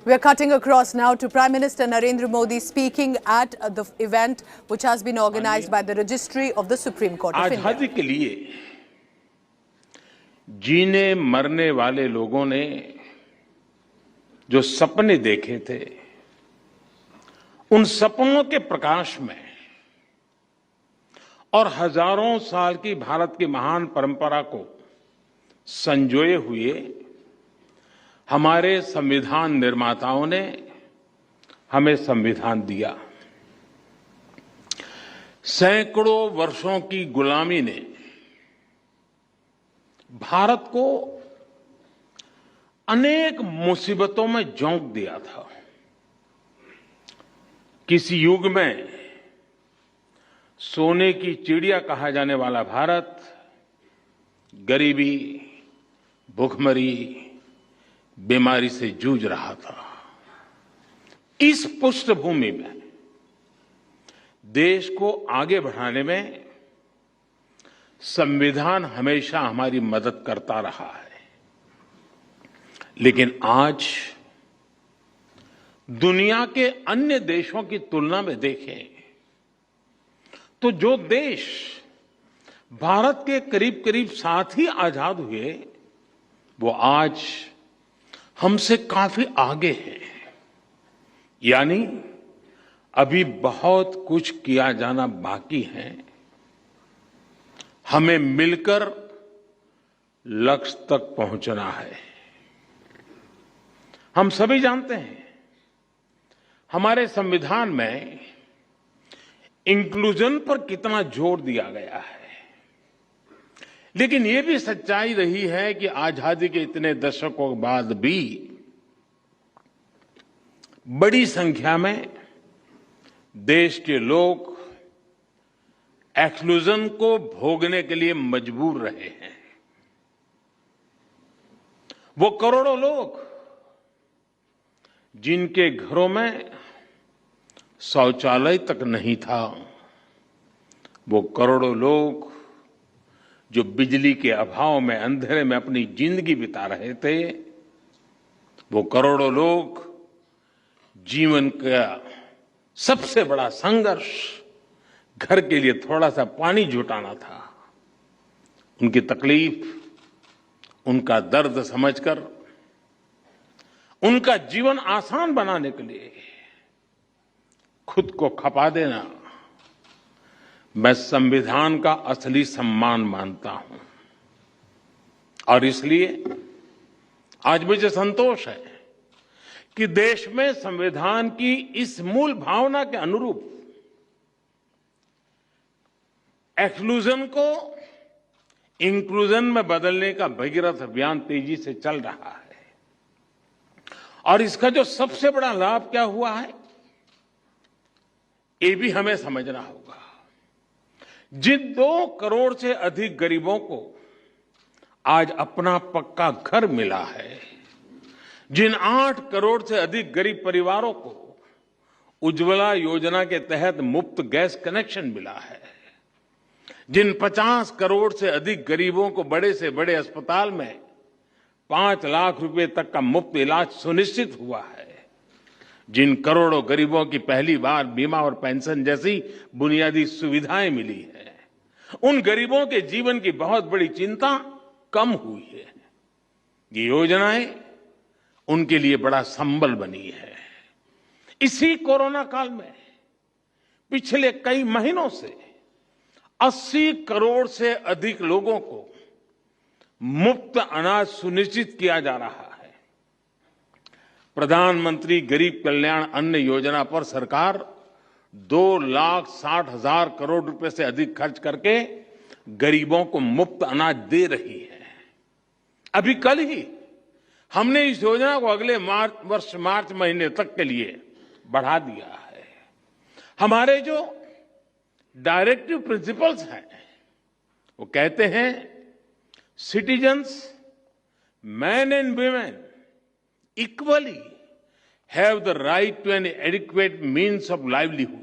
We're cutting across now to Prime Minister Narendra Modi speaking at the event which has been organized by the Registry of the Supreme Court of India. आजादी के लिए जीने मरने वाले लोगों ने जो सपने देखे थे, उन सपनों के प्रकाश में और हजारों साल की भारत की महान परंपरा को संजोए हुए हमारे संविधान निर्माताओं ने हमें संविधान दिया। सैकड़ों वर्षों की गुलामी ने भारत को अनेक मुसीबतों में झोंक दिया था। किसी युग में सोने की चिड़िया कहा जाने वाला भारत गरीबी, भूखमरी, बीमारी से जूझ रहा था। इस पृष्ठभूमि में देश को आगे बढ़ाने में संविधान हमेशा हमारी मदद करता रहा है। लेकिन आज दुनिया के अन्य देशों की तुलना में देखें तो जो देश भारत के करीब करीब साथ ही आजाद हुए, वो आज हमसे काफी आगे हैं। यानी अभी बहुत कुछ किया जाना बाकी है। हमें मिलकर लक्ष्य तक पहुंचना है। हम सभी जानते हैं हमारे संविधान में इंक्लूजन पर कितना जोर दिया गया है। लेकिन यह भी सच्चाई रही है कि आजादी के इतने दशकों के बाद भी बड़ी संख्या में देश के लोग एक्सक्लूजन को भोगने के लिए मजबूर रहे हैं। वो करोड़ों लोग जिनके घरों में शौचालय तक नहीं था, वो करोड़ों लोग जो बिजली के अभाव में अंधेरे में अपनी जिंदगी बिता रहे थे, वो करोड़ों लोग जीवन का सबसे बड़ा संघर्ष घर के लिए थोड़ा सा पानी जुटाना था। उनकी तकलीफ, उनका दर्द समझकर उनका जीवन आसान बनाने के लिए खुद को खपा देना मैं संविधान का असली सम्मान मानता हूं। और इसलिए आज मुझे संतोष है कि देश में संविधान की इस मूल भावना के अनुरूप एक्सक्लूजन को इंक्लूजन में बदलने का भगीरथ अभियान तेजी से चल रहा है। और इसका जो सबसे बड़ा लाभ क्या हुआ है, ये भी हमें समझना होगा। जिन 2 करोड़ से अधिक गरीबों को आज अपना पक्का घर मिला है, जिन 8 करोड़ से अधिक गरीब परिवारों को उज्ज्वला योजना के तहत मुफ्त गैस कनेक्शन मिला है, जिन 50 करोड़ से अधिक गरीबों को बड़े से बड़े अस्पताल में 5 लाख रुपए तक का मुफ्त इलाज सुनिश्चित हुआ है, जिन करोड़ों गरीबों की पहली बार बीमा और पेंशन जैसी बुनियादी सुविधाएं मिली है, उन गरीबों के जीवन की बहुत बड़ी चिंता कम हुई है। ये योजनाएं उनके लिए बड़ा संबल बनी है। इसी कोरोना काल में पिछले कई महीनों से 80 करोड़ से अधिक लोगों को मुफ्त अनाज सुनिश्चित किया जा रहा है। प्रधानमंत्री गरीब कल्याण अन्न योजना पर सरकार 2,60,000 करोड़ रुपए से अधिक खर्च करके गरीबों को मुफ्त अनाज दे रही है। अभी कल ही हमने इस योजना को अगले वर्ष मार्च महीने तक के लिए बढ़ा दिया है। हमारे जो डायरेक्टिव प्रिंसिपल्स हैं, वो कहते हैं citizens, men and women equally have the right to an adequate means of livelihood.